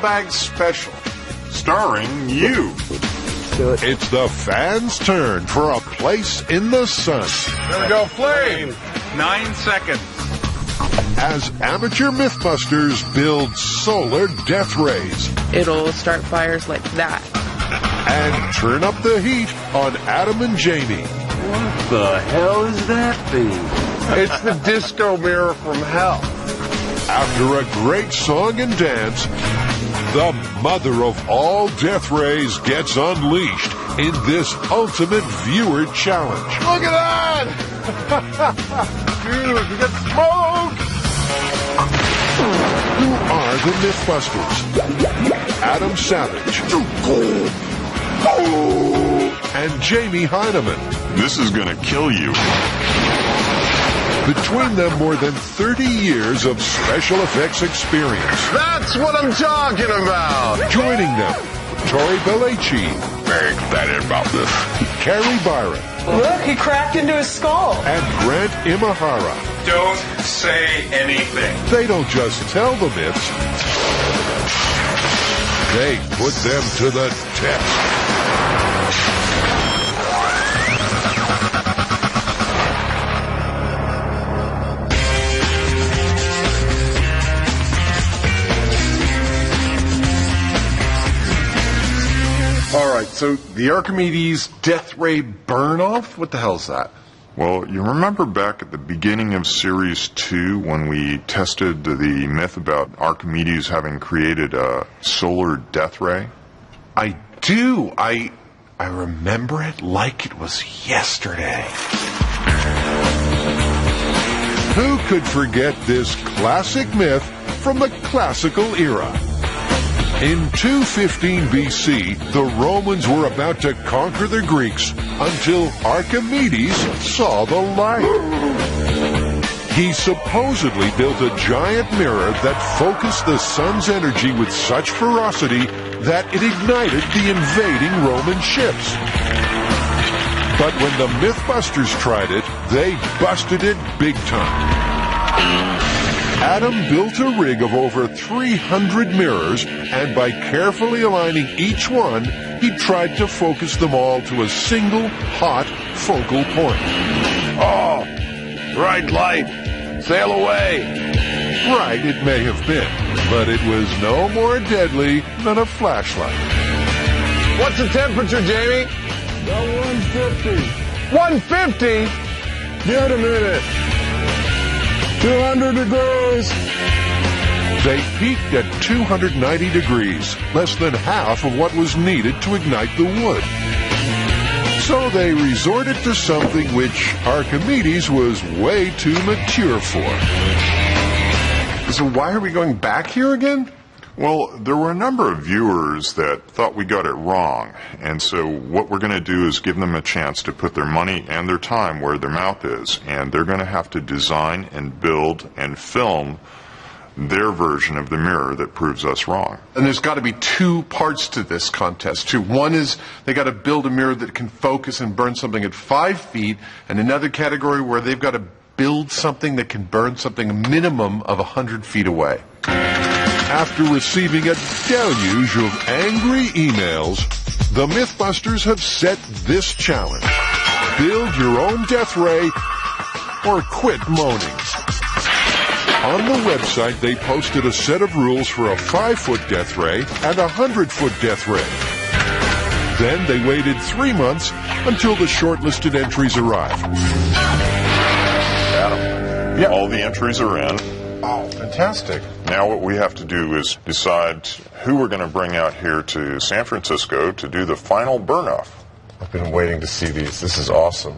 mailbag special, starring you. It's the fans' turn for a place in the sun. There we go, Flame. 9 seconds. As amateur Mythbusters build solar death rays. It'll start fires like that. And turn up the heat on Adam and Jamie. What the hell is that thing? It's the disco mirror from hell. After a great song and dance, the mother of all death rays gets unleashed in this ultimate viewer challenge. Look at that! Dude, we got smoke! Who are the Mythbusters? Adam Savage and Jamie Heineman. This is gonna kill you. Between them, more than 30 years of special effects experience. That's what I'm talking about! Joining them, Tori Belleci. Very excited about this. Carrie Byron. Look, he cracked into his skull. And Grant Imahara. Don't say anything. They don't just tell the myths, they put them to the test. All right, so the Archimedes death ray burn-off? What the hell is that? Well, you remember back at the beginning of Series 2 when we tested the myth about Archimedes having created a solar death ray? I do. I remember it like it was yesterday. Who could forget this classic myth from the classical era? In 215 BC, the Romans were about to conquer the Greeks until Archimedes saw the light. He supposedly built a giant mirror that focused the sun's energy with such ferocity that it ignited the invading Roman ships. But when the Mythbusters tried it, they busted it big time. Adam built a rig of over 300 mirrors, and by carefully aligning each one, he tried to focus them all to a single, hot, focal point. Oh, bright light. Sail away. Right, it may have been, but it was no more deadly than a flashlight. What's the temperature, Jamie? About 150. 150? Give it a minute. 200 degrees. They peaked at 290 degrees, less than half of what was needed to ignite the wood. So they resorted to something which Archimedes was way too mature for. So why are we going back here again? Well, there were a number of viewers that thought we got it wrong, and so what we're going to do is give them a chance to put their money and their time where their mouth is, and they're going to have to design and build and film their version of the mirror that proves us wrong. And there's got to be two parts to this contest, too. One is they got to build a mirror that can focus and burn something at 5 feet, and another category where they've got to build something that can burn something a minimum of 100 feet away. After receiving a deluge of angry emails, the Mythbusters have set this challenge. Build your own death ray or quit moaning. On the website, they posted a set of rules for a 5-foot death ray and a 100-foot death ray. Then they waited 3 months until the shortlisted entries arrived. Adam, Yep. all the entries are in. Oh, fantastic. Now what we have to do is decide who we're going to bring out here to San Francisco to do the final burn-off. I've been waiting to see these. This is awesome.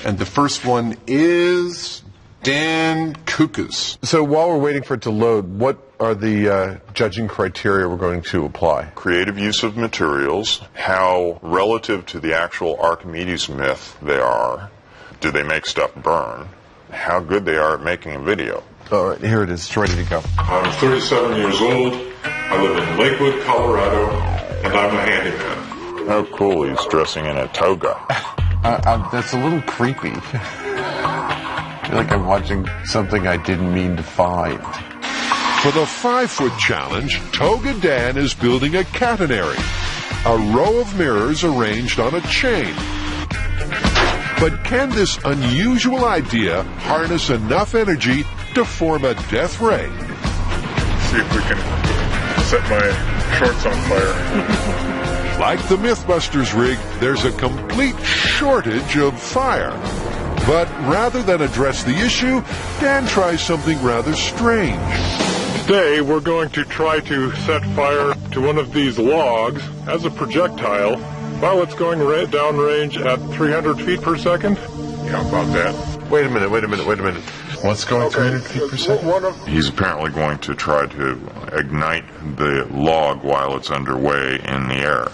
And the first one is Dan Kukas. So while we're waiting for it to load, what are the judging criteria we're going to apply? Creative use of materials, how relative to the actual Archimedes myth they are, do they make stuff burn, how good they are at making a video. All right, here it is. It's ready to go. I'm 37 years old. I live in Lakewood, Colorado, and I'm a handyman. Oh, cool. He's dressing in a toga. That's a little creepy. I feel like I'm watching something I didn't mean to find. For the 5-foot challenge, Toga Dan is building a catenary, a row of mirrors arranged on a chain. But can this unusual idea harness enough energy to form a death ray? See if we can set my shorts on fire. Like the Mythbusters rig, there's a complete shortage of fire. But rather than address the issue, Dan tries something rather strange. Today we're going to try to set fire to one of these logs as a projectile while it's going downrange at 300 feet per second. Yeah, about that. Wait a minute. What's going 300 feet per second? He's apparently going to try to ignite the log while it's underway in the air.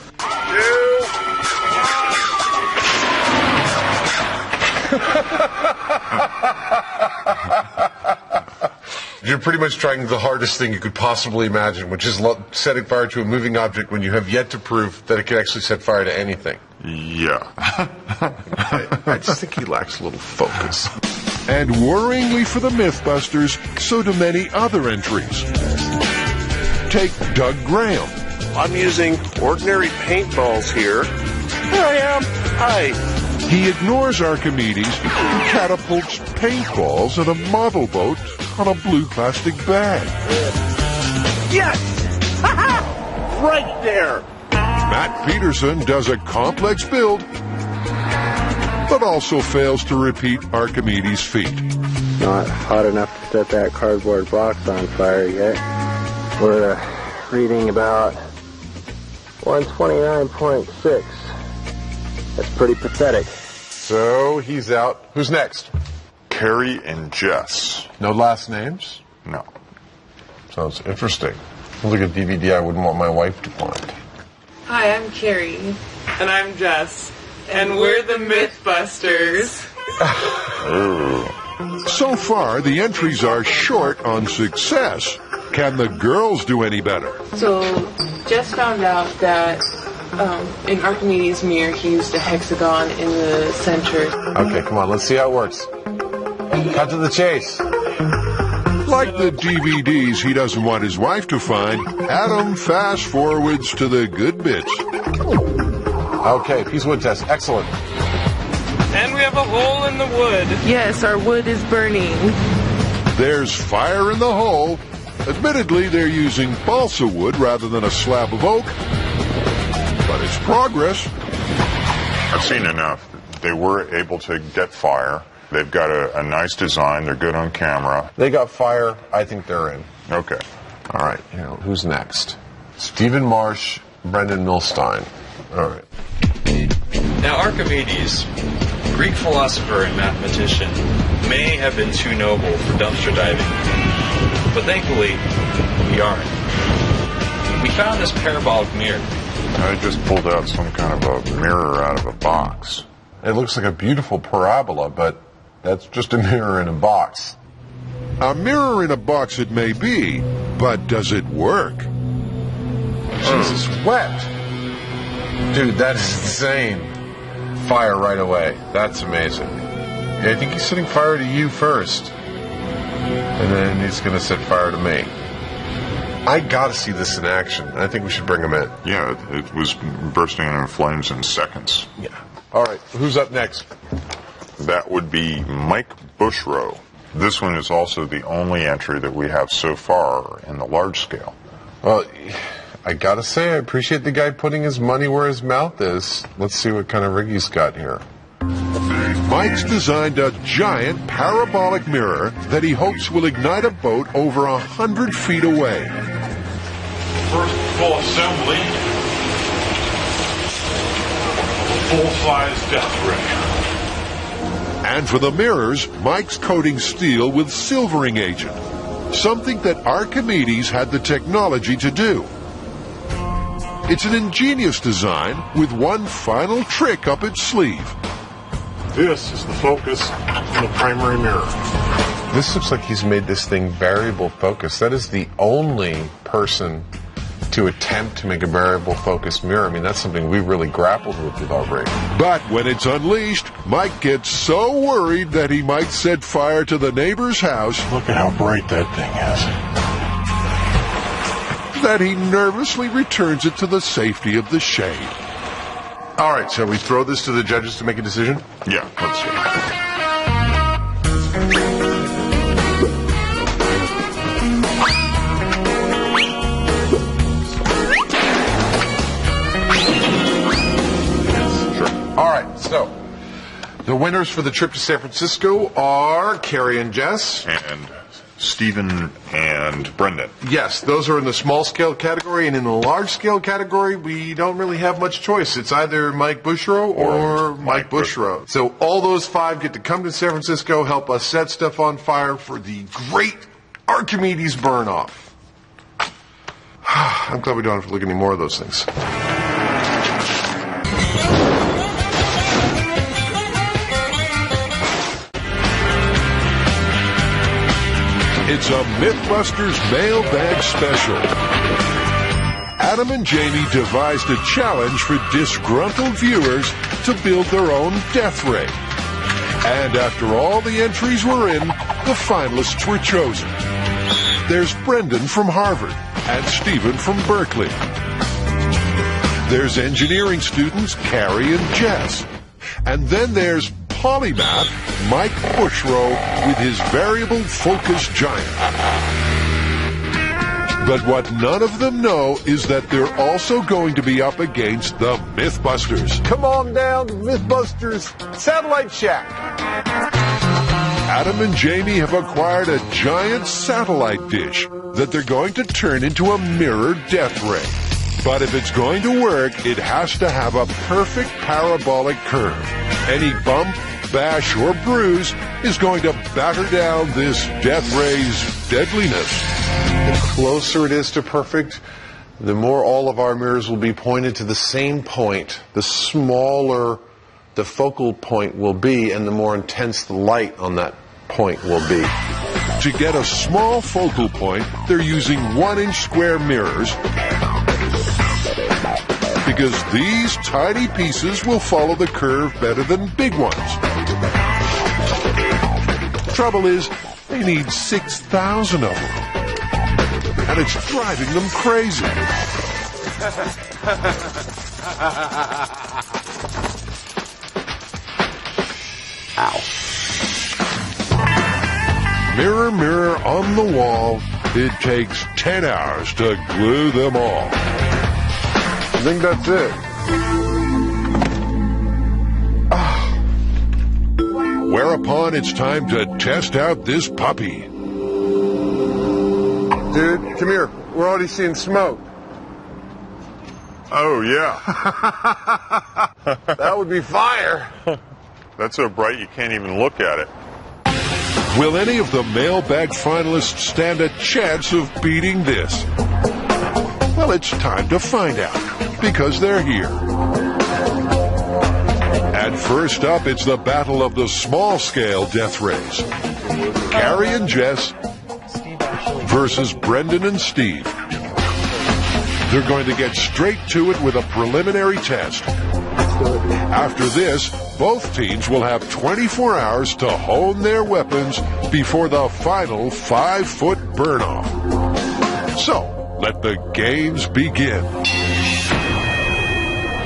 You're pretty much trying the hardest thing you could possibly imagine, which is setting fire to a moving object when you have yet to prove that it can actually set fire to anything. Yeah. I just think he lacks a little focus. And worryingly for the Mythbusters, so do many other entries. Take Doug Graham. I'm using ordinary paintballs here. Here I am. Hi. He ignores Archimedes and catapults paintballs at a model boat on a blue plastic bag. Yes! Right there! Matt Peterson does a complex build, but also fails to repeat Archimedes' feat. Not hot enough to set that cardboard box on fire yet. We're reading about 129.6. That's pretty pathetic. So he's out. Who's next? Carrie and Jess. No last names? No. Sounds interesting. Sounds like a DVD I wouldn't want my wife to find. Hi, I'm Carrie. And I'm Jess. And we're the Mythbusters. So far, the entries are short on success. Can the girls do any better? So, just found out that in Archimedes' mirror, he used a hexagon in the center. Okay, come on, let's see how it works. Cut to the chase. Like the DVDs he doesn't want his wife to find, Adam fast forwards to the good bits. Okay, piece of wood test. Excellent. And we have a hole in the wood. Yes, our wood is burning. There's fire in the hole. Admittedly, they're using balsa wood rather than a slab of oak. But it's progress. I've seen enough. They were able to get fire. They've got a nice design. They're good on camera. They got fire. I think they're in. Okay. All right, who's next? Stephen Marsh, Brendan Milstein. All right. Now, Archimedes, Greek philosopher and mathematician, may have been too noble for dumpster diving, but thankfully, we aren't. We found this parabolic mirror. I just pulled out some kind of a mirror out of a box. It looks like a beautiful parabola, but that's just a mirror in a box. A mirror in a box it may be, but does it work? Jesus wept. Dude, that is insane. Fire right away. That's amazing. Yeah, I think he's setting fire to you first. And then he's going to set fire to me. I got to see this in action. I think we should bring him in. Yeah, it was bursting into flames in seconds. Yeah. All right, who's up next? That would be Mike Bushrow. This one is also the only entry that we have so far in the large scale. Well, I gotta say, I appreciate the guy putting his money where his mouth is. Let's see what kind of rig he's got here. Mike's designed a giant parabolic mirror that he hopes will ignite a boat over 100 feet away. First full assembly. Full-size death ray. And for the mirrors, Mike's coating steel with silvering agent, something that Archimedes had the technology to do. It's an ingenious design with one final trick up its sleeve. This is the focus on the primary mirror. This looks like he's made this thing variable focus. That is the only person to attempt to make a variable focus mirror. I mean, that's something we really grappled with our rig. But when it's unleashed, Mike gets so worried that he might set fire to the neighbor's house. Look at how bright that thing is. that he nervously returns it to the safety of the shade. All right, shall we throw this to the judges to make a decision? Yeah, let's see. All right, so the winners for the trip to San Francisco are Carrie and Jess. And Stephen and Brendan. Yes, those are in the small scale category, and in the large scale category, we don't really have much choice. It's either Mike Bushrow or Mike Bushrow. So all those 5 get to come to San Francisco, help us set stuff on fire for the great Archimedes burn off. I'm glad we don't have to look at any more of those things. It's a Mythbusters mailbag special. Adam and Jamie devised a challenge for disgruntled viewers to build their own death ray. And after all the entries were in, the finalists were chosen. There's Brendan from Harvard and Stephen from Berkeley. There's engineering students Carrie and Jess. And then there's polymath Mike Bushrow with his variable focus giant. But what none of them know is that they're also going to be up against the Mythbusters. Come on down to Mythbusters Satellite Shack. Adam and Jamie have acquired a giant satellite dish that they're going to turn into a mirror death ray. But if it's going to work, it has to have a perfect parabolic curve. Any bump, bash, or bruise is going to batter down this death ray's deadliness. The closer it is to perfect, the more all of our mirrors will be pointed to the same point. The smaller the focal point will be, and the more intense the light on that point will be. To get a small focal point, they're using 1-inch square mirrors, because these tiny pieces will follow the curve better than big ones. Trouble is, they need 6,000 of them. And it's driving them crazy. Ow. Mirror, mirror on the wall, it takes 10 hours to glue them all. I think that's it. Whereupon it's time to test out this puppy. Dude, come here. We're already seeing smoke. Oh, yeah. That would be fire. That's so bright you can't even look at it. Will any of the mailbag finalists stand a chance of beating this? Well, it's time to find out, because they're here. And first up, it's the battle of the small-scale death rays. Carrie and Jess versus Brendan and Steve. They're going to get straight to it with a preliminary test. After this, both teams will have 24 hours to hone their weapons before the final 5-foot burn-off. So, let the games begin.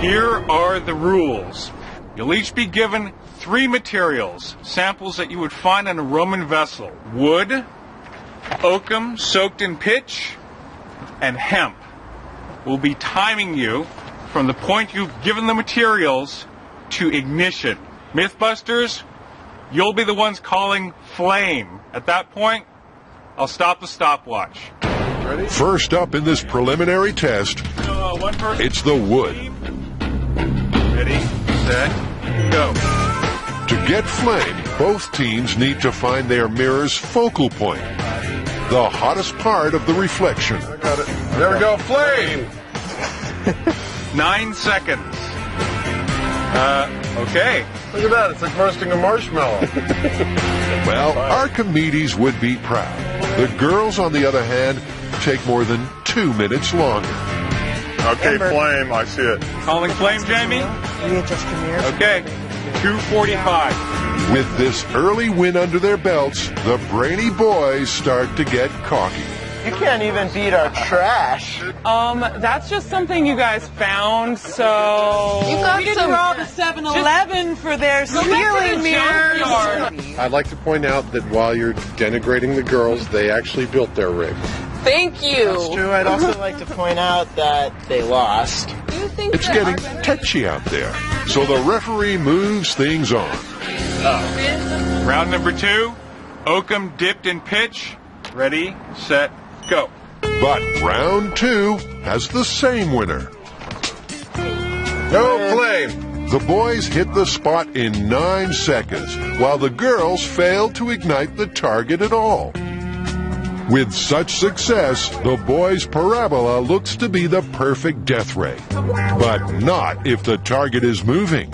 Here are the rules. You'll each be given 3 materials, samples that you would find in a Roman vessel. Wood, oakum soaked in pitch, and hemp. We'll be timing you from the point you've given the materials to ignition. Mythbusters, you'll be the ones calling flame. At that point, I'll stop the stopwatch. Ready? First up in this preliminary test, it's the wood. Ready, set, go. To get flame, both teams need to find their mirror's focal point, the hottest part of the reflection. I got it. There we go, flame! 9 seconds. Okay. Look at that, it's like roasting a marshmallow. Well, Archimedes would be proud. The girls, on the other hand, take more than 2 minutes longer. Okay, flame, I see it. Calling flame, Jamie? Readjust your mirrors. Okay, 2:45. With this early win under their belts, the brainy boys start to get cocky. You can't even beat our trash. That's just something you guys found, so... You got we didn't some- rob the 7-Eleven for their stealing mirrors. I'd like to point out that while you're denigrating the girls, they actually built their rig. Thank you. That's true. I'd also like to point out that they lost. Do you think It's that getting our- tetchy out there, so the referee moves things on. Round number 2, Oakham dipped and pitch. Ready, set, go. But round 2 has the same winner. No play. The boys hit the spot in 9 seconds, while the girls failed to ignite the target at all. With such success, the boys' parabola looks to be the perfect death ray. But not if the target is moving.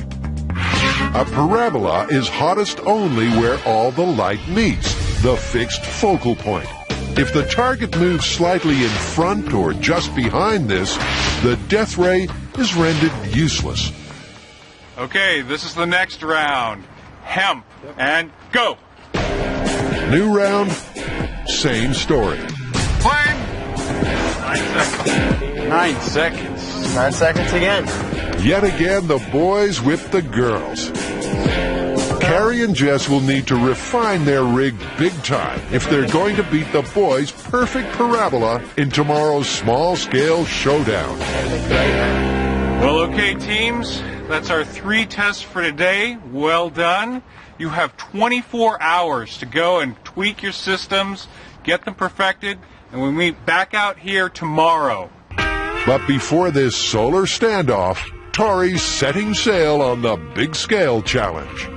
A parabola is hottest only where all the light meets, the fixed focal point. If the target moves slightly in front or just behind this, the death ray is rendered useless. Okay, this is the next round. Hemp, and go. New round, same story. Flame. 9 seconds. 9 seconds again. Yet again, the boys whip the girls. Carrie and Jess will need to refine their rig big time if they're going to beat the boys' perfect parabola in tomorrow's small-scale showdown. Well, okay, teams, that's our 3 tests for today. Well done. You have 24 hours to go and tweak your systems, get them perfected, and we meet back out here tomorrow. But before this solar standoff, Tori's setting sail on the big scale challenge.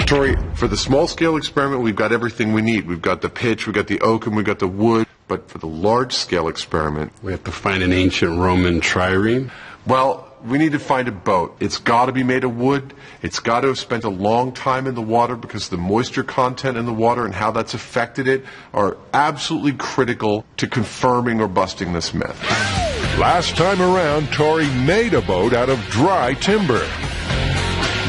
Tori, for the small-scale experiment, we've got everything we need. We've got the pitch, we've got the oakum, we've got the wood. But for the large-scale experiment... We have to find an ancient Roman trireme. Well, we need to find a boat. It's got to be made of wood. It's got to have spent a long time in the water because the moisture content in the water and how that's affected it are absolutely critical to confirming or busting this myth. Last time around, Tori made a boat out of dry timber.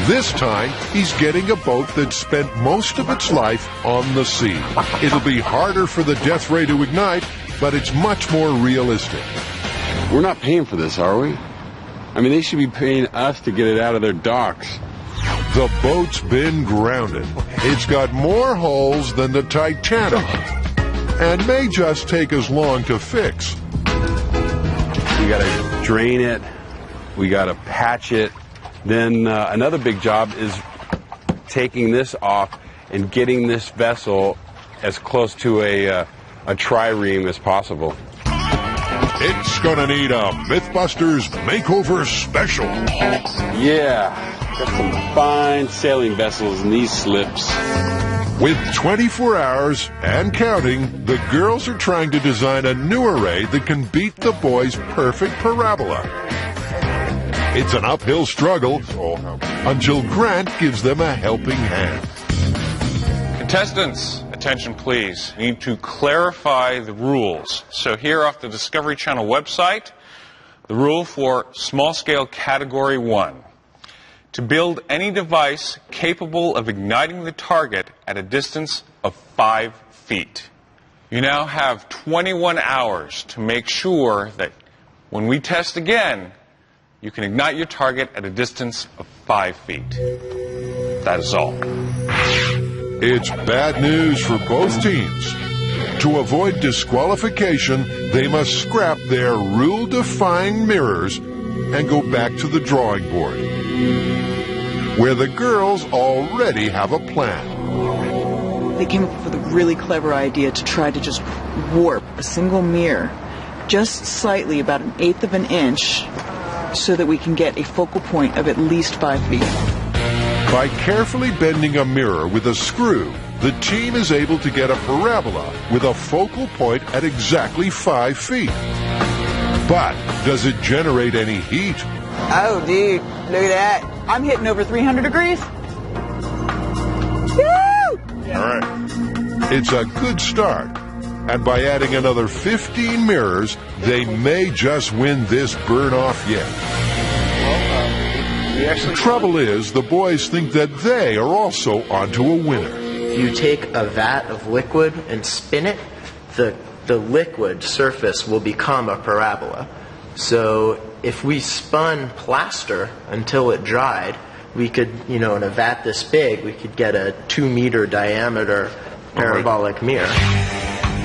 This time, he's getting a boat that spent most of its life on the sea. It'll be harder for the death ray to ignite, but it's much more realistic. We're not paying for this, are we? I mean, they should be paying us to get it out of their docks. The boat's been grounded. It's got more holes than the Titanic, and may just take as long to fix. We gotta drain it. We gotta patch it. Then another big job is taking this off and getting this vessel as close to a trireme as possible. It's gonna need a Mythbusters makeover special. Yeah, got some fine sailing vessels in these slips. With 24 hours and counting, the girls are trying to design a new array that can beat the boys' perfect parabola. It's an uphill struggle until Grant gives them a helping hand. Contestants, attention please. We need to clarify the rules. So here off the Discovery Channel website, the rule for small-scale Category 1. To build any device capable of igniting the target at a distance of 5 feet. You now have 21 hours to make sure that when we test again, you can ignite your target at a distance of 5 feet. That is all. It's bad news for both teams. To avoid disqualification, they must scrap their rule-defying mirrors and go back to the drawing board, where the girls already have a plan. They came up with a really clever idea to try to just warp a single mirror just slightly, about 1/8 of an inch, so that we can get a focal point of at least 5 feet. By carefully bending a mirror with a screw, the team is able to get a parabola with a focal point at exactly 5 feet. But does it generate any heat? Oh, dude, look at that. I'm hitting over 300 degrees. Woo! All right. It's a good start. And by adding another 15 mirrors, they may just win this burn-off yet. The trouble is, the boys think that they are also onto a winner. You take a vat of liquid and spin it, the the liquid surface will become a parabola. So if we spun plaster until it dried, we could, in a vat this big, we could get a 2-meter diameter parabolic mirror.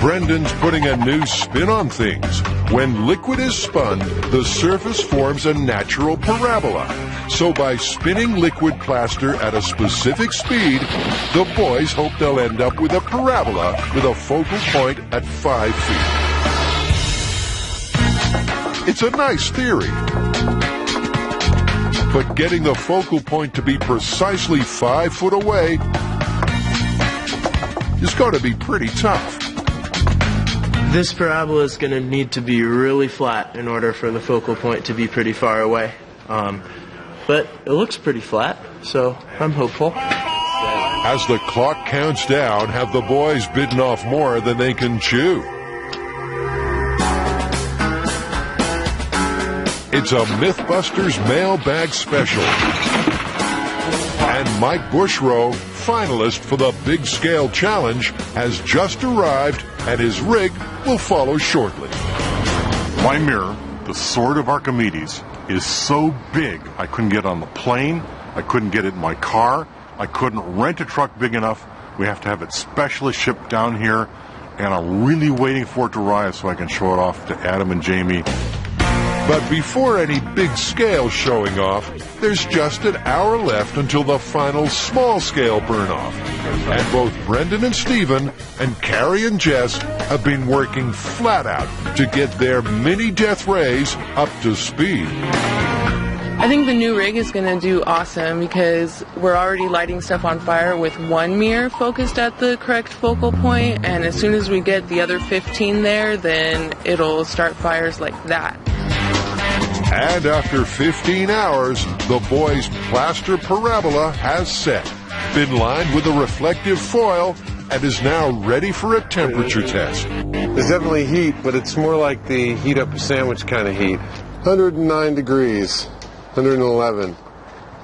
Brendan's putting a new spin on things. When liquid is spun, the surface forms a natural parabola. So by spinning liquid plaster at a specific speed, the boys hope they'll end up with a parabola with a focal point at 5 feet. It's a nice theory. But getting the focal point to be precisely 5 foot away is going to be pretty tough. This parabola is going to need to be really flat in order for the focal point to be pretty far away. But it looks pretty flat, so I'm hopeful. As the clock counts down, have the boys bitten off more than they can chew? It's a Mythbusters mailbag special. And Mike Bushrow, finalist for the Big Scale Challenge, has just arrived, and his rig will follow shortly. My mirror, the Sword of Archimedes, is so big I couldn't get on the plane, I couldn't get it in my car, I couldn't rent a truck big enough. We have to have it specially shipped down here, and I'm really waiting for it to arrive so I can show it off to Adam and Jamie. But before any big scale showing off, there's just an hour left until the final small scale burn off. And both Brendan and Stephen and Carrie and Jess have been working flat out to get their mini death rays up to speed. I think the new rig is going to do awesome because we're already lighting stuff on fire with one mirror focused at the correct focal point, and as soon as we get the other 15 there, then it'll start fires like that. And after 15 hours, the boys' plaster parabola has set, been lined with a reflective foil, and is now ready for a temperature test. There's definitely heat, but it's more like the heat up a sandwich kind of heat. 109 degrees, 111.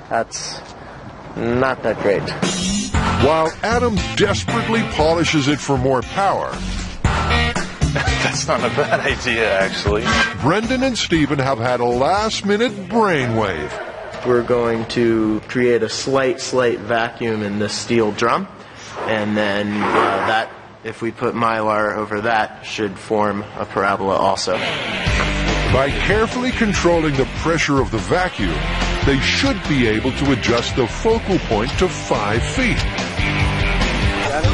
That's not that great. While Adam desperately polishes it for more power, That's not a bad idea, actually. Brendan and Stephen have had a last-minute brainwave. We're going to create a slight vacuum in this steel drum, and then that, if we put Mylar over that, should form a parabola also. By carefully controlling the pressure of the vacuum, they should be able to adjust the focal point to 5 feet.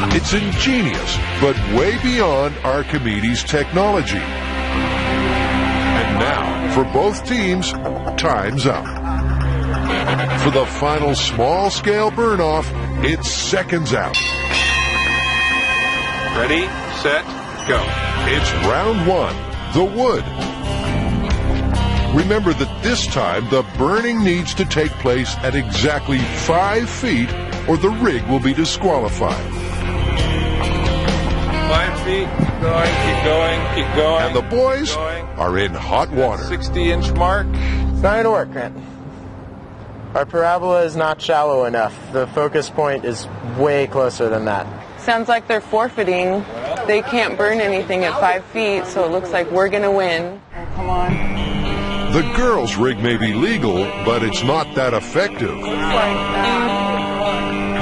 It's ingenious, but way beyond Archimedes' technology. And now, for both teams, time's up. For the final small-scale burn-off, it's seconds out. Ready, set, go. It's round 1, the wood. Remember that this time, the burning needs to take place at exactly 5 feet, or the rig will be disqualified. 5 feet, keep going, keep going, keep going. And the boys are in hot water. 60-inch mark. It's not going to work, Grant. Our parabola is not shallow enough. The focus point is way closer than that. Sounds like they're forfeiting. They can't burn anything at 5 feet, so it looks like we're going to win. Oh, come on. The girls' rig may be legal, but it's not that effective.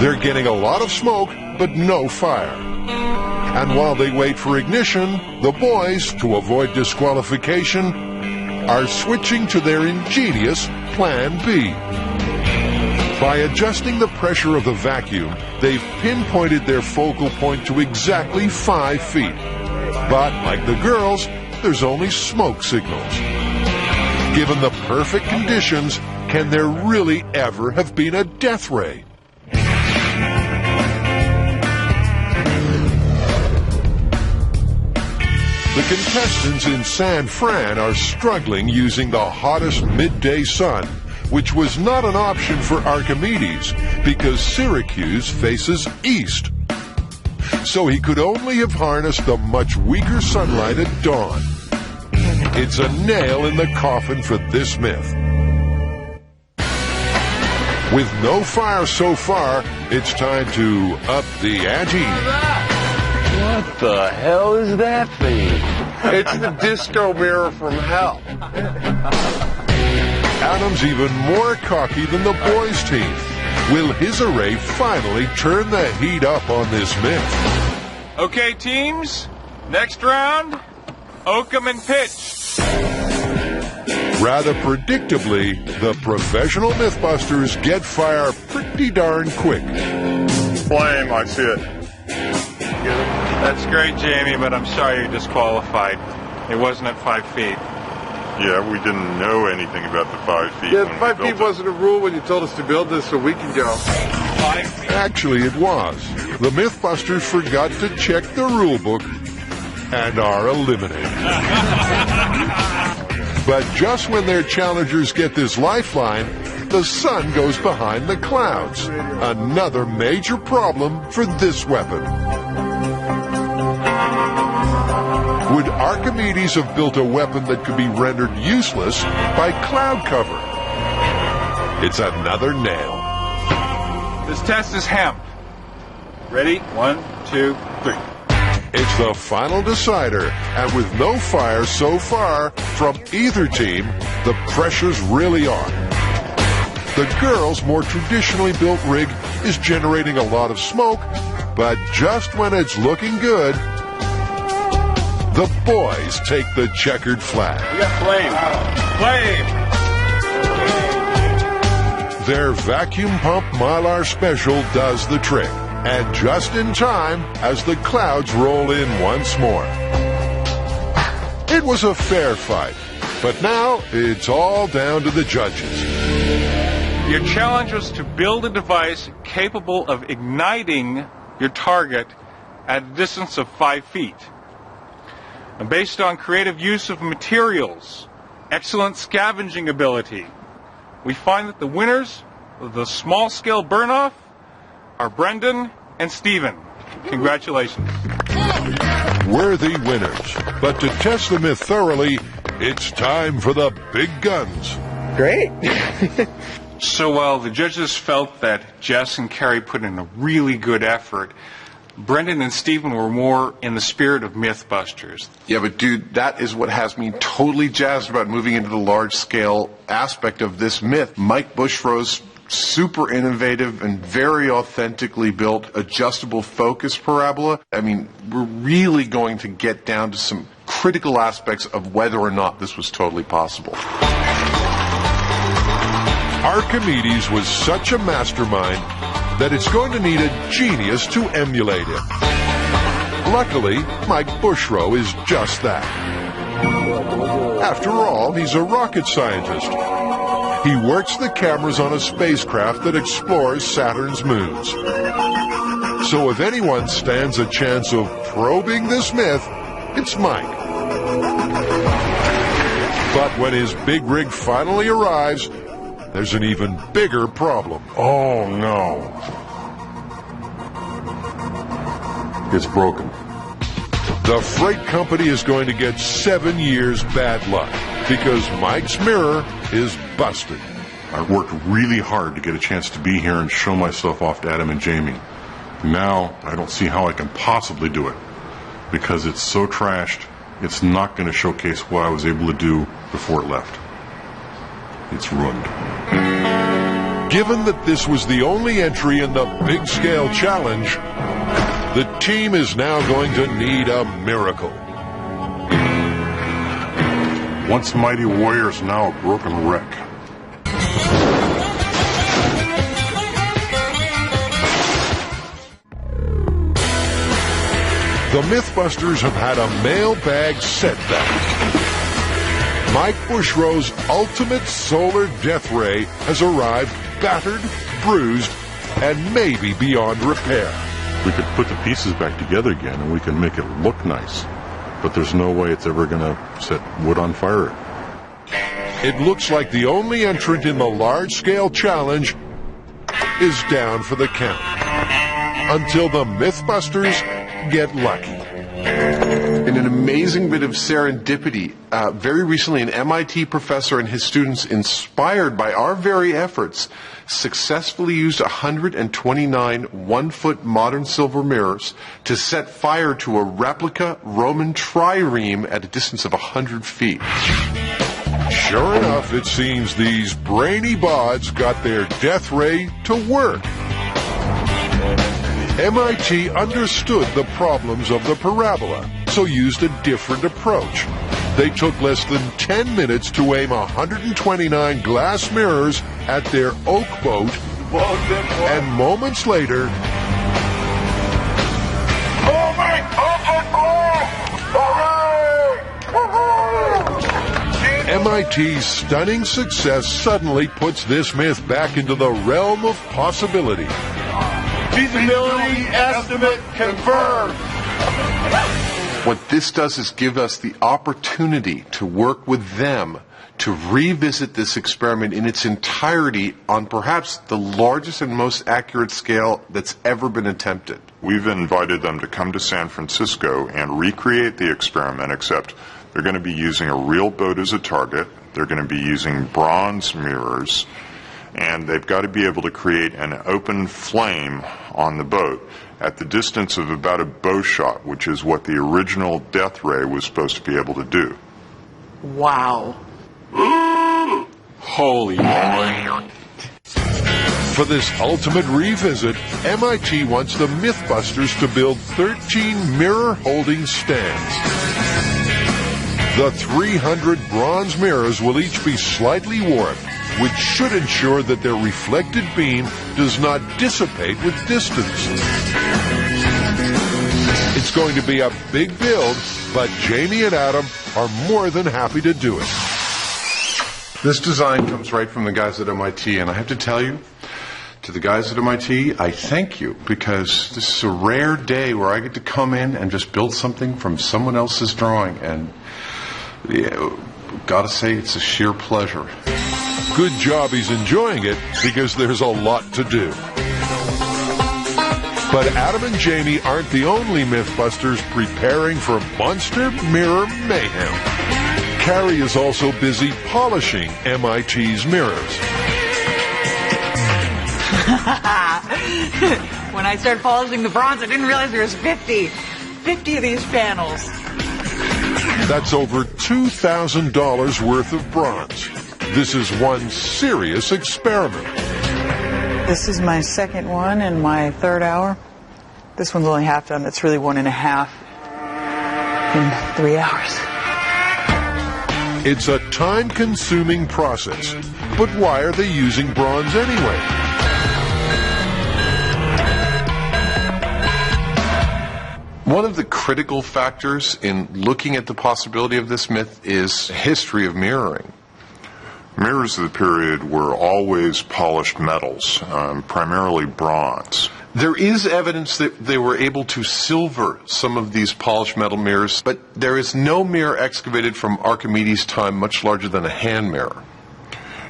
They're getting a lot of smoke, but no fire. And while they wait for ignition, the boys, to avoid disqualification, are switching to their ingenious Plan B. By adjusting the pressure of the vacuum, they've pinpointed their focal point to exactly 5 feet. But, like the girls, there's only smoke signals. Given the perfect conditions, can there really ever have been a death ray? The contestants in San Fran are struggling using the hottest midday sun, which was not an option for Archimedes because Syracuse faces east. So he could only have harnessed the much weaker sunlight at dawn. It's a nail in the coffin for this myth. With no fire so far, it's time to up the ante. What What the hell is that thing? It's the disco mirror from hell. Adam's even more cocky than the boys' team. Will his array finally turn the heat up on this myth? Okay, teams, next round, Oakham and pitch. Rather predictably, the professional Mythbusters get fire pretty darn quick. Flame, I see it. That's great, Jamie, but I'm sorry you're disqualified. It wasn't at 5 feet. Yeah, we didn't know anything about the 5 feet. Yeah, when 5 we feet built it. wasn't a rule when you told us to build this a week ago. Actually, it was. The Mythbusters forgot to check the rule book and are eliminated. But just when their challengers get this lifeline, the sun goes behind the clouds. Another major problem for this weapon. Would Archimedes have built a weapon that could be rendered useless by cloud cover? It's another nail. This test is hemp. Ready? 1, 2, 3. It's the final decider, and with no fire so far from either team, the pressure's really on. The girls' more traditionally built rig is generating a lot of smoke, but just when it's looking good, the boys take the checkered flag. We got flame. Their vacuum pump Mylar special does the trick, and just in time as the clouds roll in once more. It was a fair fight, but now it's all down to the judges. Your challenge was to build a device capable of igniting your target at a distance of 5 feet. And based on creative use of materials, excellent scavenging ability, we find that the winners of the small-scale burn-off are Brendan and Stephen. Congratulations. Worthy winners. But to test the myth thoroughly, it's time for the big guns. Great. So while the judges felt that Jess and Carrie put in a really good effort, Brendan and Stephen were more in the spirit of Mythbusters. Yeah, but dude, that is what has me totally jazzed about moving into the large-scale aspect of this myth. Mike Bushrow's super innovative and very authentically built adjustable focus parabola. I mean, we're really going to get down to some critical aspects of whether or not this was totally possible. Archimedes was such a mastermind that it's going to need a genius to emulate him. Luckily, Mike Bushrow is just that. After all, he's a rocket scientist. He works the cameras on a spacecraft that explores Saturn's moons. So if anyone stands a chance of probing this myth, it's Mike. But when his big rig finally arrives, there's an even bigger problem. Oh, no. It's broken. The freight company is going to get 7 years bad luck because Mike's mirror is busted. I worked really hard to get a chance to be here and show myself off to Adam and Jamie. Now, I don't see how I can possibly do it because it's so trashed, it's not going to showcase what I was able to do before it left. It's ruined. Given that this was the only entry in the big scale challenge, the team is now going to need a miracle. Once mighty warriors, now a broken wreck. The Mythbusters have had a mailbag setback. Mike Bushrow's ultimate solar death ray has arrived battered, bruised, and maybe beyond repair. We could put the pieces back together again and we can make it look nice. But there's no way it's ever going to set wood on fire. It looks like the only entrant in the large-scale challenge is down for the count. Until the Mythbusters get lucky. In an amazing bit of serendipity. Very recently, an MIT professor and his students, inspired by our very efforts, successfully used 129 one-foot modern silver mirrors to set fire to a replica Roman trireme at a distance of 100 feet. Sure enough, it seems these brainy bods got their death ray to work. MIT understood the problems of the parabola, so used a different approach. They took less than 10 minutes to aim 129 glass mirrors at their oak boat, and moments later, MIT's stunning success suddenly puts this myth back into the realm of possibility. Feasibility estimate confirmed. What this does is give us the opportunity to work with them to revisit this experiment in its entirety on perhaps the largest and most accurate scale that's ever been attempted. We've invited them to come to San Francisco and recreate the experiment, except they're going to be using a real boat as a target. They're going to be using bronze mirrors, and they've got to be able to create an open flame on the boat at the distance of about a bow shot, which is what the original death ray was supposed to be able to do. Wow. Holy moly. For this ultimate revisit, MIT wants the Mythbusters to build 13 mirror-holding stands. The 300 bronze mirrors will each be slightly warped, which should ensure that their reflected beam does not dissipate with distance. It's going to be a big build, but Jamie and Adam are more than happy to do it. This design comes right from the guys at MIT, and I have to tell you, to the guys at MIT, I thank you, because this is a rare day where I get to come in and just build something from someone else's drawing, and gotta say, it's a sheer pleasure. Good job he's enjoying it, because there's a lot to do. But Adam and Jamie aren't the only Mythbusters preparing for monster mirror mayhem. Carrie is also busy polishing MIT's mirrors. When I started polishing the bronze, I didn't realize there was 50 of these panels. That's over $2,000 worth of bronze. This is one serious experiment. This is my second one in my third hour. This one's only half done. It's really 1.5 in 3 hours. It's a time-consuming process. But why are they using bronze anyway? One of the critical factors in looking at the possibility of this myth is history of mirroring. Mirrors of the period were always polished metals, primarily bronze. There is evidence that they were able to silver some of these polished metal mirrors, but there is no mirror excavated from Archimedes' time much larger than a hand mirror.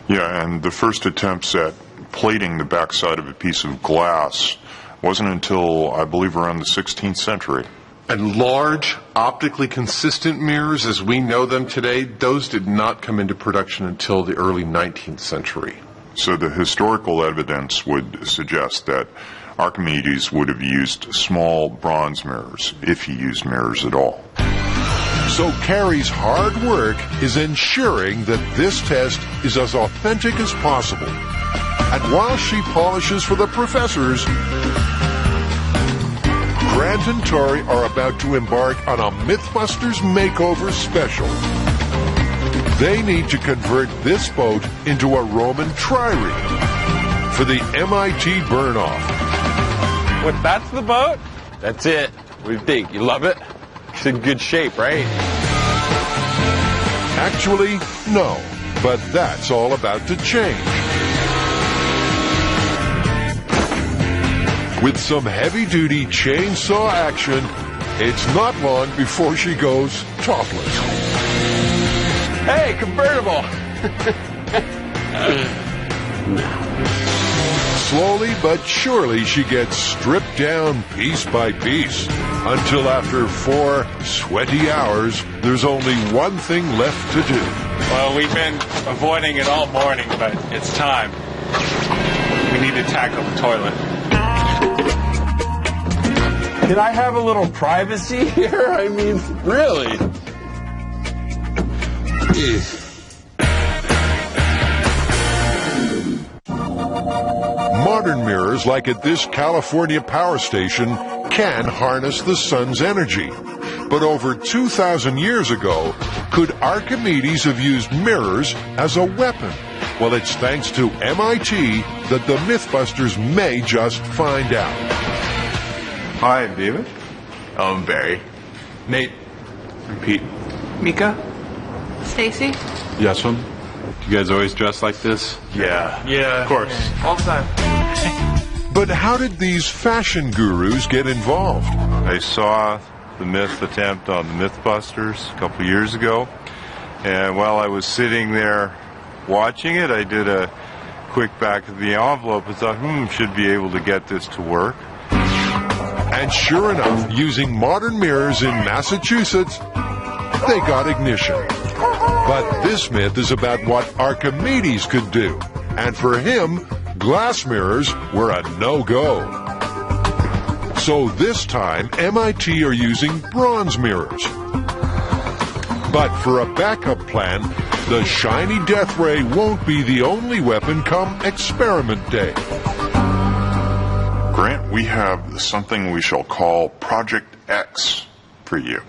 Yeah, and the first attempts at plating the backside of a piece of glass wasn't until, I believe, around the 16th century. And large, optically consistent mirrors, as we know them today, those did not come into production until the early 19th century. So the historical evidence would suggest that Archimedes would have used small bronze mirrors, if he used mirrors at all. So Carrie's hard work is ensuring that this test is as authentic as possible. And while she polishes for the professors, Grant and Tori are about to embark on a Mythbusters makeover special. They need to convert this boat into a Roman trireme for the MIT burn-off. What, that's the boat? That's it. What do you think? You love it? It's in good shape, right? Actually, no. But that's all about to change. With some heavy-duty chainsaw action, it's not long before she goes topless. Hey, convertible! Slowly but surely she gets stripped down piece by piece, until after 4 sweaty hours, there's only one thing left to do. Well, we've been avoiding it all morning, but it's time. We need to tackle the toilet. Can I have a little privacy here? I mean, really? Modern mirrors, like at this California power station, can harness the sun's energy. But over 2,000 years ago, could Archimedes have used mirrors as a weapon? Well, it's thanks to MIT that the Mythbusters may just find out. Hi, I'm David. I'm Barry. Nate. Pete. Mika? Stacy? Yes, one. You guys always dress like this? Yeah. Of course. All the time. But how did these fashion gurus get involved? I saw the myth attempt on the Mythbusters a couple years ago, and while I was sitting there watching it, I did a quick back of the envelope and thought, should be able to get this to work. And sure enough, using modern mirrors in Massachusetts, they got ignition. But this myth is about what Archimedes could do. And for him, glass mirrors were a no-go. So this time, MIT are using bronze mirrors. But for a backup plan, the shiny death ray won't be the only weapon come experiment day. Grant, we have something we shall call Project X for you.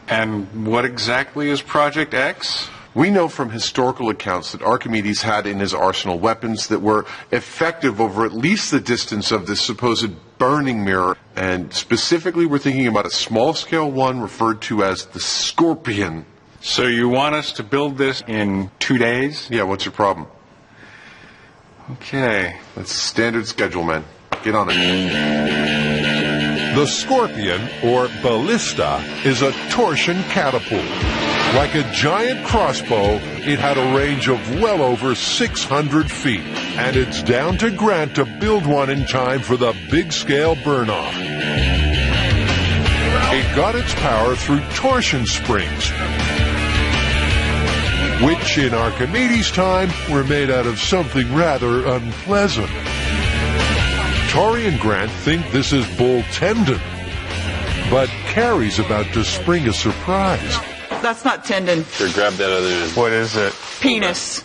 And what exactly is Project X? We know from historical accounts that Archimedes had in his arsenal weapons that were effective over at least the distance of this supposed burning mirror. And specifically, we're thinking about a small-scale one referred to as the Scorpion. So you want us to build this in 2 days? Yeah, what's your problem? Okay. That's standard schedule, man. Get on it. The Scorpion, or ballista, is a torsion catapult. Like a giant crossbow, it had a range of well over 600 feet. And it's down to Grant to build one in time for the big-scale burn-off. It got its power through torsion springs, which in Archimedes' time were made out of something rather unpleasant. Tori and Grant think this is bull tendon, but Carrie's about to spring a surprise. That's not tendon. Here, grab that other end. What is it? Penis.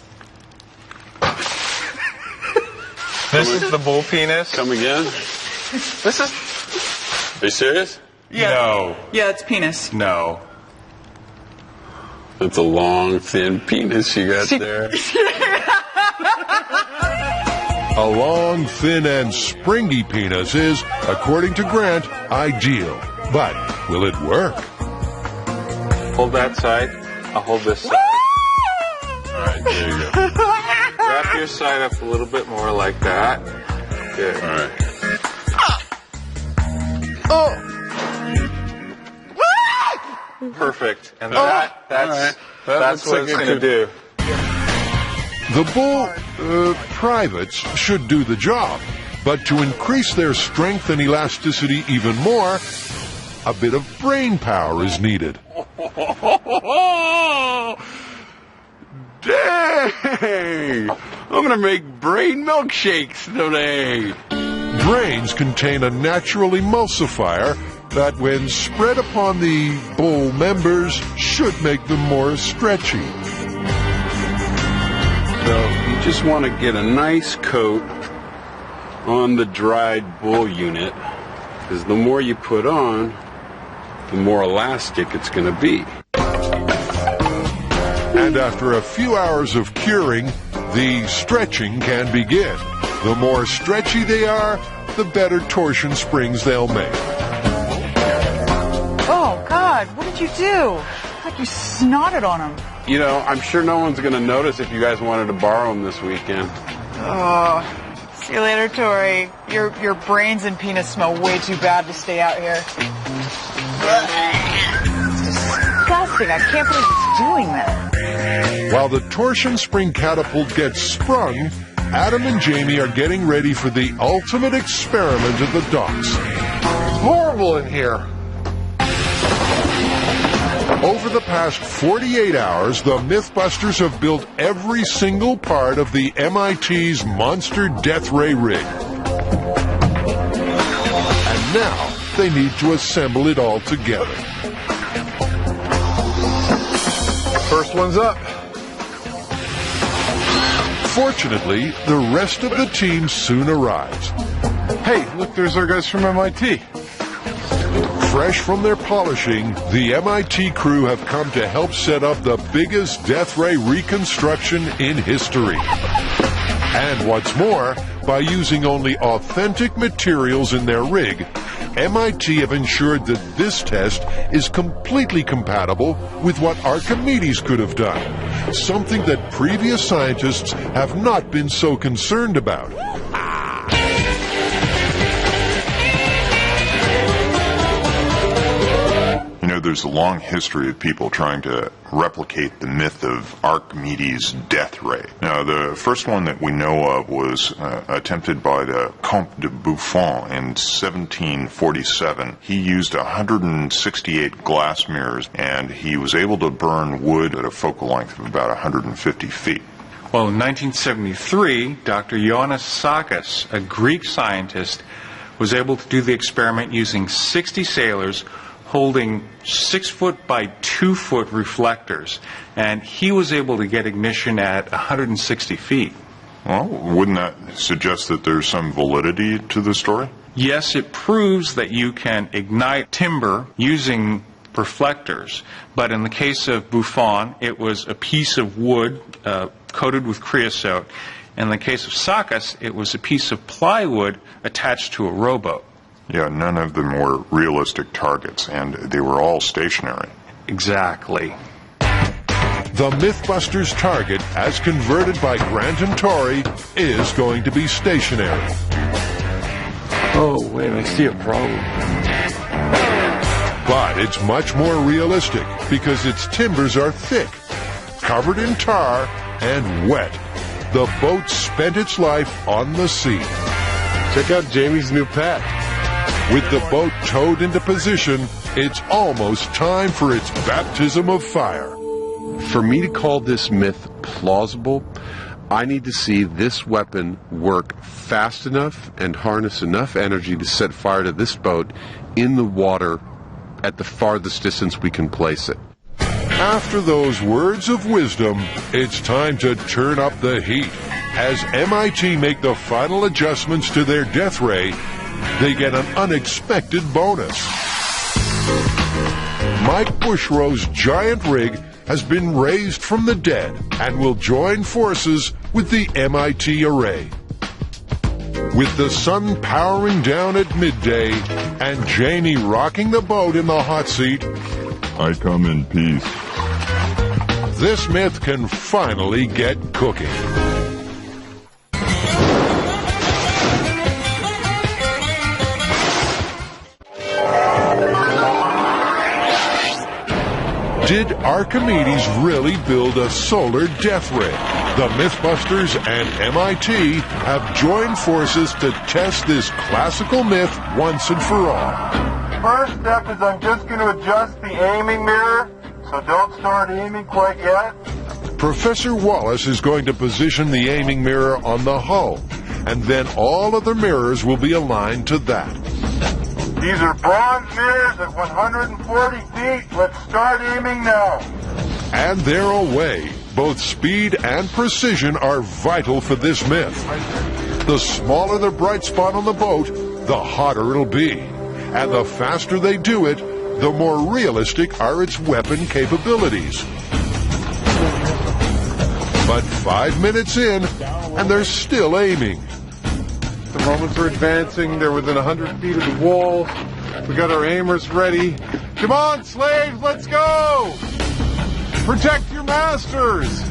This is the bull penis? Come again? This is... Are you serious? Yeah. No. Yeah, it's penis. No. That's a long, thin penis you got there. A long, thin, and springy penis is, according to Grant, ideal. But will it work? Hold that side. I'll hold this side. All right, there you go. Wrap your side up a little bit more like that. Good. All right. Perfect. And that's what it's going to do. The bull privates should do the job. But to increase their strength and elasticity even more, a bit of brain power is needed. Dang! I'm gonna make brain milkshakes today. Brains contain a natural emulsifier that, when spread upon the bull members, should make them more stretchy. So you just want to get a nice coat on the dried bull unit, because the more you put on, the more elastic it's going to be. And after a few hours of curing, the stretching can begin. The more stretchy they are, the better torsion springs they'll make. Oh, God, what did you do? Like you snotted on him. You know, I'm sure no one's going to notice if you guys wanted to borrow them this weekend. Oh, see you later, Tori. Your brains and penis smell way too bad to stay out here. It's disgusting. I can't believe it's doing that. While the torsion spring catapult gets sprung, Adam and Jamie are getting ready for the ultimate experiment at the docks. Horrible in here. Over the past 48 hours, the Mythbusters have built every single part of the MIT's monster death ray rig. And now they need to assemble it all together. First one's up. Fortunately, the rest of the team soon arrives. Hey, look, there's our guys from MIT. Fresh from their polishing, the MIT crew have come to help set up the biggest death ray reconstruction in history. And what's more, by using only authentic materials in their rig, MIT have ensured that this test is completely compatible with what Archimedes could have done, something that previous scientists have not been so concerned about. There's a long history of people trying to replicate the myth of Archimedes' death ray. Now, the first one that we know of was attempted by the Comte de Buffon in 1747. He used 168 glass mirrors, and he was able to burn wood at a focal length of about 150 feet. Well, in 1973, Dr. Ioannis Sakis, a Greek scientist, was able to do the experiment using 60 sailors holding 6-foot by 2-foot reflectors, and he was able to get ignition at 160 feet. Well, wouldn't that suggest that there's some validity to the story? Yes, it proves that you can ignite timber using reflectors, but in the case of Buffon, it was a piece of wood coated with creosote. In the case of Sakis, it was a piece of plywood attached to a rowboat. Yeah, none of them were realistic targets, and they were all stationary. Exactly. The Mythbusters target, as converted by Grant and Torrey, is going to be stationary. Oh, wait, I see a problem. But it's much more realistic because its timbers are thick, covered in tar, and wet. The boat spent its life on the sea. Check out Jamie's new pet. With the boat towed into position, it's almost time for its baptism of fire. For me to call this myth plausible, I need to see this weapon work fast enough and harness enough energy to set fire to this boat in the water at the farthest distance we can place it. After those words of wisdom, it's time to turn up the heat. As MIT make the final adjustments to their death ray, they get an unexpected bonus. Mike Bushrow's giant rig has been raised from the dead and will join forces with the MIT array. With the sun powering down at midday and Jamie rocking the boat in the hot seat, I come in peace. This myth can finally get cooking. Did Archimedes really build a solar death ray? The Mythbusters and MIT have joined forces to test this classical myth once and for all. First step is I'm just going to adjust the aiming mirror, so don't start aiming quite yet. Professor Wallace is going to position the aiming mirror on the hull, and then all other mirrors will be aligned to that. These are bronze mirrors at 140 feet. Let's start aiming now. And they're away. Both speed and precision are vital for this myth. The smaller the bright spot on the boat, the hotter it'll be. And the faster they do it, the more realistic are its weapon capabilities. But 5 minutes in, and they're still aiming. The Romans are advancing. They're within 100 feet of the walls. We got our aimers ready. Come on, slaves, let's go! Protect your masters!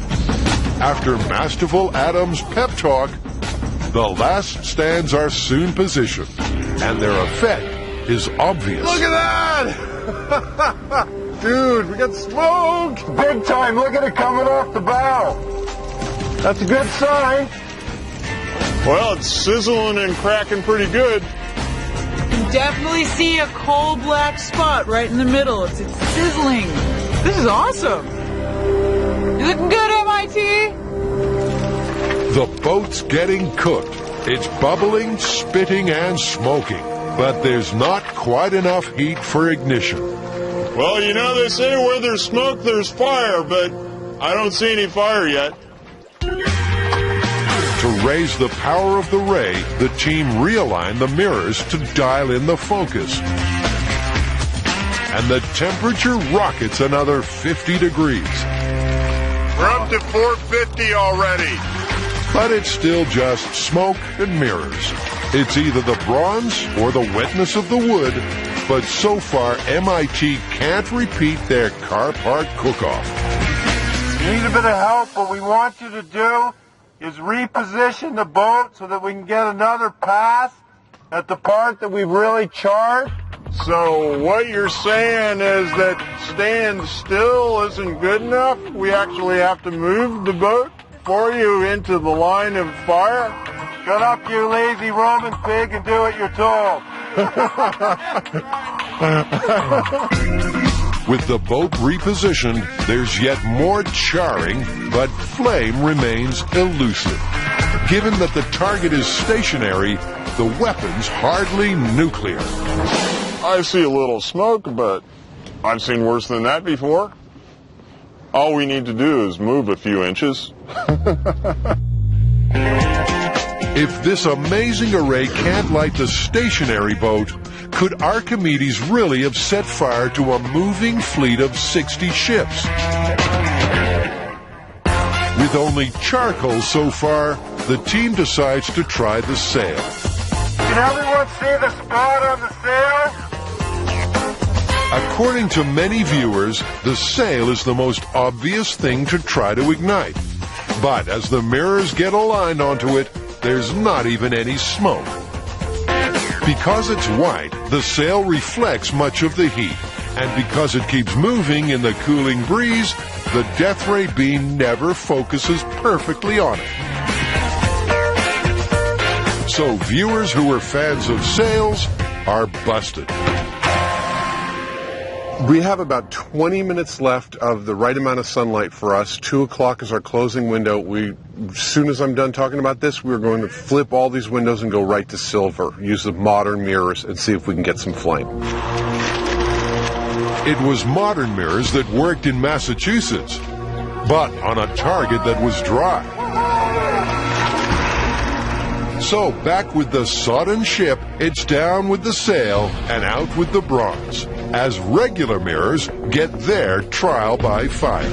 After masterful Adam's pep talk, the last stands are soon positioned, and their effect is obvious. Look at that! Dude, we got smoke! Big time, look at it coming off the bow. That's a good sign. Well, it's sizzling and cracking pretty good. Definitely see a coal black spot right in the middle. It's sizzling. This is awesome. You looking good, MIT? The boat's getting cooked. It's bubbling, spitting, and smoking. But there's not quite enough heat for ignition. Well, you know, they say where there's smoke, there's fire, but I don't see any fire yet. To raise the power of the ray, the team realigned the mirrors to dial in the focus. And the temperature rockets another 50 degrees. We're up to 450 already. But it's still just smoke and mirrors. It's either the bronze or the wetness of the wood, but so far MIT can't repeat their car park cook-off. You need a bit of help. What we want you to do is reposition the boat so that we can get another pass at the part that we've really charred. So what you're saying is that staying still isn't good enough? We actually have to move the boat for you into the line of fire? Shut up, you lazy Roman pig, and do what you're told. With the boat repositioned, there's yet more charring, but flame remains elusive. Given that the target is stationary, the weapon's hardly nuclear. I see a little smoke, but I've seen worse than that before. All we need to do is move a few inches. If this amazing array can't light the stationary boat, could Archimedes really have set fire to a moving fleet of 60 ships? With only charcoal so far, the team decides to try the sail. Can everyone see the spot on the sail? According to many viewers, the sail is the most obvious thing to try to ignite. But as the mirrors get aligned onto it, there's not even any smoke. Because it's white, the sail reflects much of the heat. And because it keeps moving in the cooling breeze, the death ray beam never focuses perfectly on it. So viewers who are fans of sails are busted. We have about 20 minutes left of the right amount of sunlight for us. 2 o'clock is our closing window. As soon as I'm done talking about this, we're going to flip all these windows and go right to silver. Use the modern mirrors and see if we can get some flame. It was modern mirrors that worked in Massachusetts, but on a target that was dry. So back with the sodden ship, it's down with the sail and out with the bronze, as regular mirrors get their trial by fire.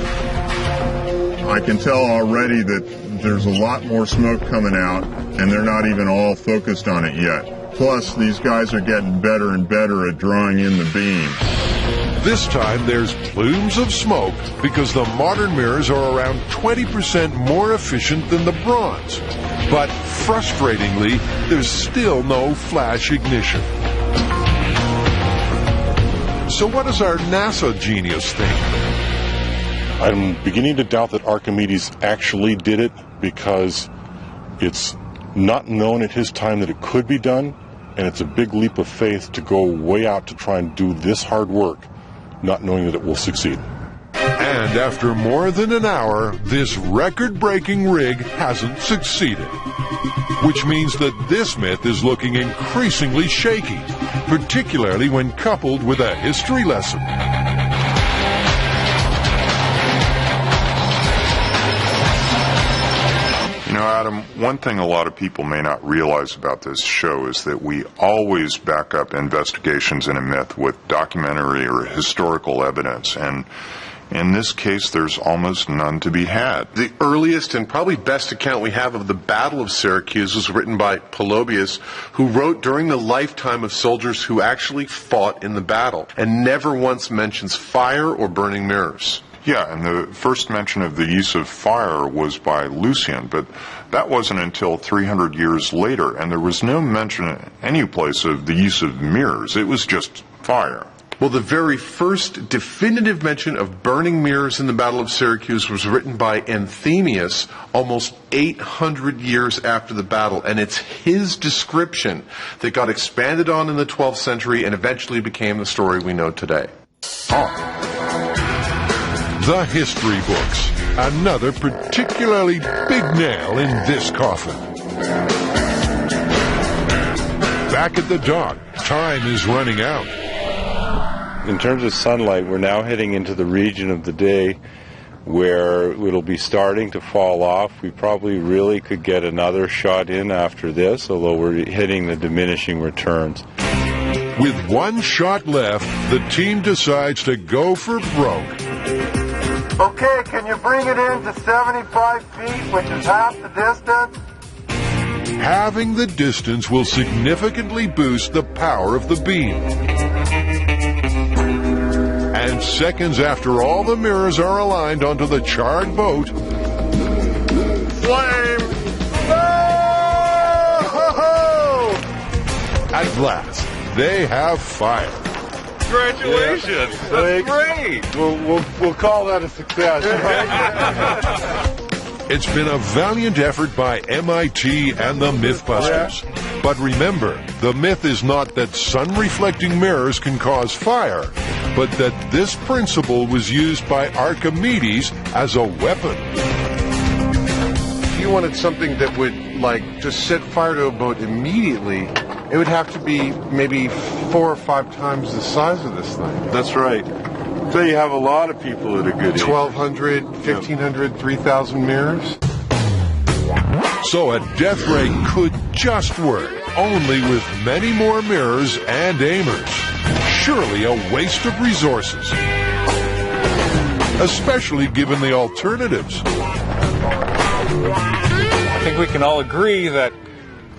I can tell already that there's a lot more smoke coming out, and they're not even all focused on it yet. Plus, these guys are getting better and better at drawing in the beam. This time there's plumes of smoke because the modern mirrors are around 20% more efficient than the bronze. But frustratingly, there's still no flash ignition. So what does our NASA genius think? I'm beginning to doubt that Archimedes actually did it because it's not known at his time that it could be done, and it's a big leap of faith to go way out to try and do this hard work, not knowing that it will succeed. And after more than an hour, this record-breaking rig hasn't succeeded. Which means that this myth is looking increasingly shaky, particularly when coupled with a history lesson. You know, Adam, one thing a lot of people may not realize about this show is that we always back up investigations in a myth with documentary or historical evidence, and in this case, there's almost none to be had. The earliest and probably best account we have of the Battle of Syracuse was written by Polybius, who wrote during the lifetime of soldiers who actually fought in the battle, and never once mentions fire or burning mirrors. Yeah, and the first mention of the use of fire was by Lucian, but that wasn't until 300 years later, and there was no mention any place of the use of mirrors. It was just fire. Well, the very first definitive mention of burning mirrors in the Battle of Syracuse was written by Anthemius almost 800 years after the battle, and it's his description that got expanded on in the 12th century and eventually became the story we know today. The history books. Another particularly big nail in this coffin. Back at the dock, time is running out. In terms of sunlight, we're now heading into the region of the day where it'll be starting to fall off. We probably really could get another shot in after this, although we're hitting the diminishing returns. With one shot left, the team decides to go for broke. Okay, can you bring it in to 75 feet, which is half the distance? Having the distance will significantly boost the power of the beam. And seconds after all the mirrors are aligned onto the charred boat, Flame! oh! At last, they have fire. Congratulations! Yeah. That's great! We'll call that a success. It's been a valiant effort by MIT and the Mythbusters. But remember, the myth is not that sun-reflecting mirrors can cause fire, but that this principle was used by Archimedes as a weapon. If you wanted something that would, just set fire to a boat immediately, it would have to be maybe 4 or 5 times the size of this thing. That's right. So you have a lot of people that are good. 1,200, 1,500, 3,000 mirrors. So a death ray could just work, only with many more mirrors and aimers. Surely a waste of resources. Especially given the alternatives. I think we can all agree that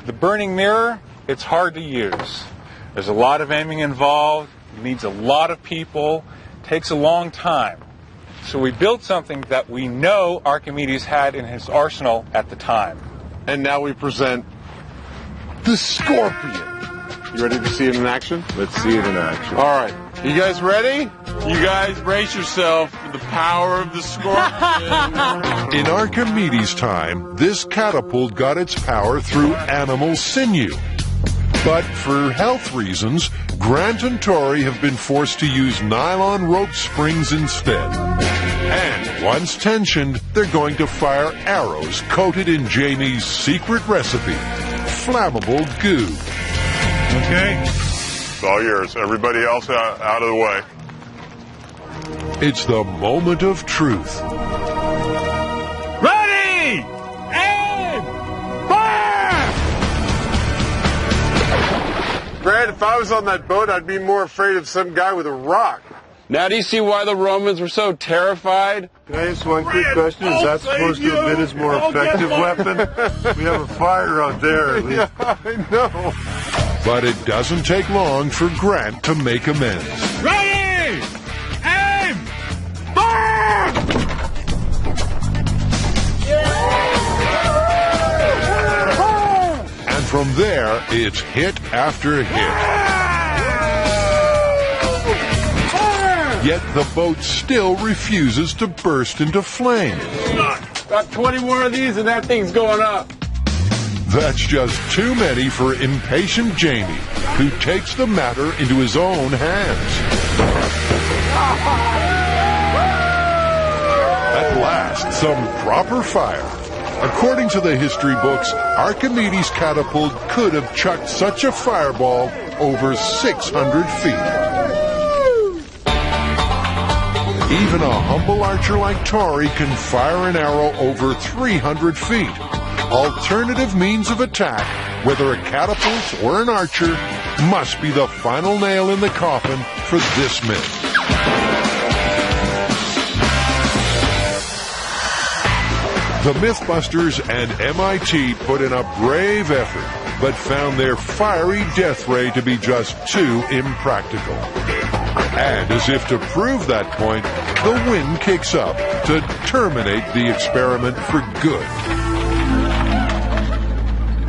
the burning mirror, it's hard to use. There's a lot of aiming involved, it needs a lot of people, takes a long time. So we built something that we know Archimedes had in his arsenal at the time. And now we present the Scorpion. You ready to see it in action? Let's see it in action. All right. You guys ready? You guys brace yourself for the power of the Scorpion. In Archimedes' time, this catapult got its power through animal sinew. But for health reasons, Grant and Tori have been forced to use nylon rope springs instead. And once tensioned, they're going to fire arrows coated in Jamie's secret recipe, flammable goo. Okay. It's all yours. Everybody else out of the way. It's the moment of truth. Ready! Aim! Fire! Grant, if I was on that boat, I'd be more afraid of some guy with a rock. Now do you see why the Romans were so terrified? Can I ask one quick question? Is that supposed to have been his more effective weapon? We have a fire out there, at least. Yeah, I know. But it doesn't take long for Grant to make amends. Ready! Aim! Fire! And from there, it's hit after hit. Yet the boat still refuses to burst into flames. About 20 more of these and that thing's going up. That's just too many for impatient Jamie, who takes the matter into his own hands. At last, some proper fire. According to the history books, Archimedes' catapult could have chucked such a fireball over 600 feet. Even a humble archer like Tori can fire an arrow over 300 feet. Alternative means of attack, whether a catapult or an archer, must be the final nail in the coffin for this myth. The Mythbusters and MIT put in a brave effort, but found their fiery death ray to be just too impractical. And as if to prove that point, the wind kicks up to terminate the experiment for good.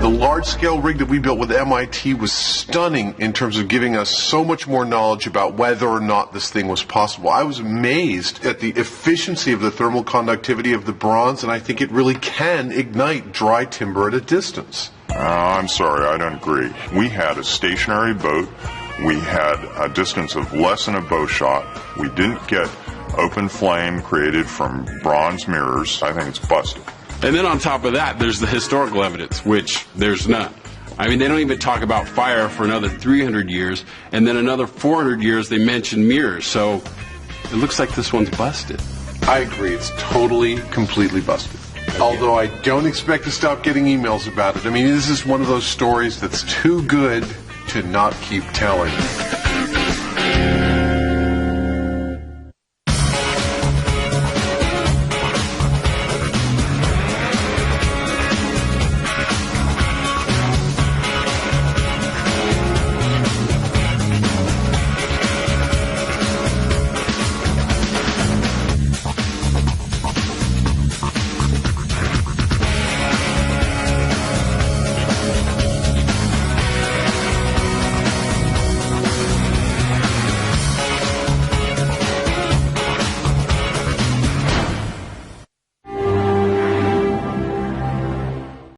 The large-scale rig that we built with MIT was stunning in terms of giving us so much more knowledge about whether or not this thing was possible. I was amazed at the efficiency of the thermal conductivity of the bronze, and I think it really can ignite dry timber at a distance. I'm sorry, I don't agree. We had a stationary boat. We had a distance of less than a bow shot. We didn't get open flame created from bronze mirrors. I think it's busted. And then on top of that, there's the historical evidence, which there's none. I mean, they don't even talk about fire for another 300 years, and then another 400 years they mention mirrors. So it looks like this one's busted. I agree. It's totally, completely busted. Although I don't expect to stop getting emails about it. I mean, this is one of those stories that's too good to not keep telling.